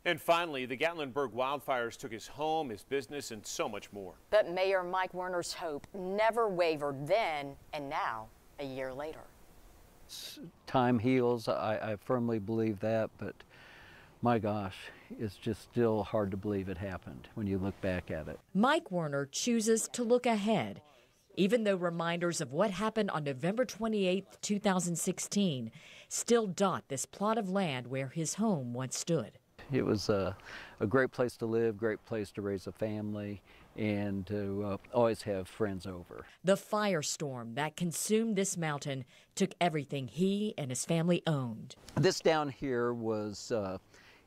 And finally, the Gatlinburg wildfires took his home, his business, and so much more. But Mayor Mike Werner's hope never wavered then and now, a year later. Time heals. I firmly believe that, but my gosh, it's just still hard to believe it happened when you look back at it. Mike Werner chooses to look ahead, even though reminders of what happened on November 28, 2016 still dot this plot of land where his home once stood. It was a great place to live, great place to raise a family, and to always have friends over. The firestorm that consumed this mountain took everything he and his family owned. This down here was,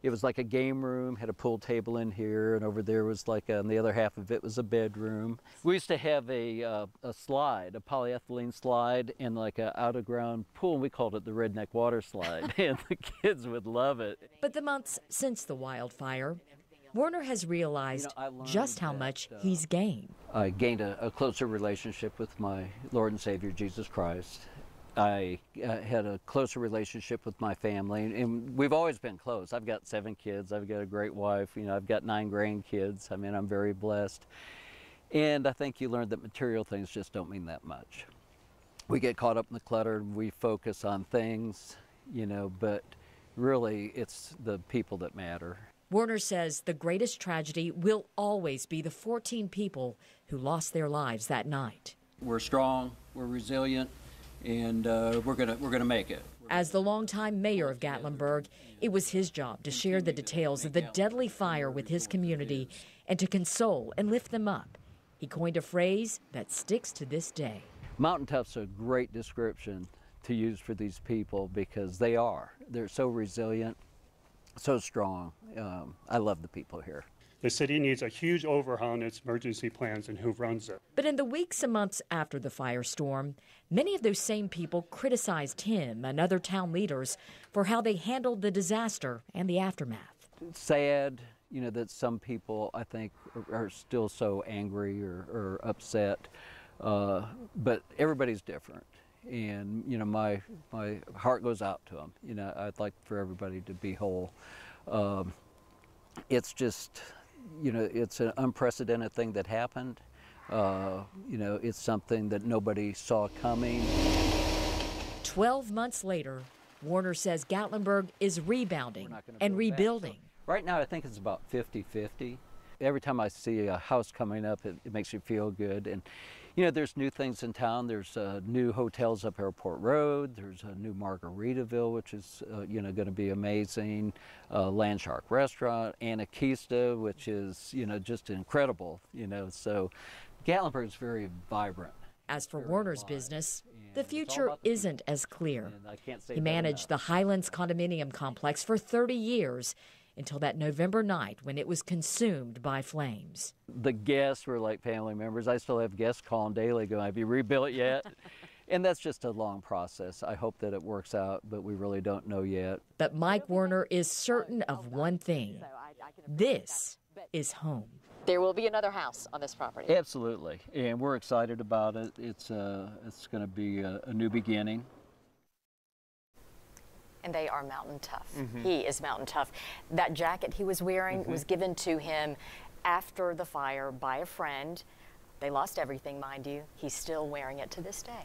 it was like a game room, had a pool table in here, and over there was like, on the other half of it was a bedroom. We used to have a slide, a polyethylene slide, and like an out-of-ground pool, and we called it the redneck water slide, and the kids would love it. But the months since the wildfire, Werner has realized just how much he's gained. I gained a closer relationship with my Lord and Savior, Jesus Christ. I had a closer relationship with my family, and we've always been close. I've got 7 kids. I've got a great wife. You know, I've got 9 grandkids. I mean, I'm very blessed. And I think you learn that material things just don't mean that much. We get caught up in the clutter. We focus on things, you know, but really it's the people that matter. Werner says the greatest tragedy will always be the 14 people who lost their lives that night. We're strong, we're resilient, and we're gonna make it. As the longtime mayor of Gatlinburg, it was his job to share the details of the deadly fire with his community and to console and lift them up. He coined a phrase that sticks to this day. Mountain tough's a great description to use for these people because they're so resilient, so strong. I love the people here. The city needs a huge overhaul in its emergency plans and who runs it. But in the weeks and months after the firestorm, many of those same people criticized him and other town leaders for how they handled the disaster and the aftermath. It's sad, you know, that some people, I think, are still so angry or upset, but everybody's different. And, you know, my heart goes out to them. You know, I'd like for everybody to be whole. It's just, you know, it's an unprecedented thing that happened. You know, it's something that nobody saw coming. 12 months later, Werner says Gatlinburg is rebounding and rebuilding. Right now, I think it's about 50-50. Every time I see a house coming up, it makes you feel good. And, you know, there's new things in town. There's new hotels up Airport Road. There's a new Margaritaville, which is, you know, going to be amazing. Landshark Restaurant, Anarchista, which is, you know, just incredible, you know. So Gatlinburg is very vibrant. As for Werner's business, the future isn't as clear. He managed the Highlands condominium complex for 30 years until that November night when it was consumed by flames. The guests were like family members. I still have guests calling daily going, "Have you rebuilt yet?" And that's just a long process. I hope that it works out, but we really don't know yet. But Mike Werner is certain of one thing. This is home. There will be another house on this property. Absolutely, and we're excited about it. It's going to be a new beginning. And they are mountain tough. He is mountain tough. That jacket he was wearing was given to him after the fire by a friend. They lost everything, mind you. He's still wearing it to this day.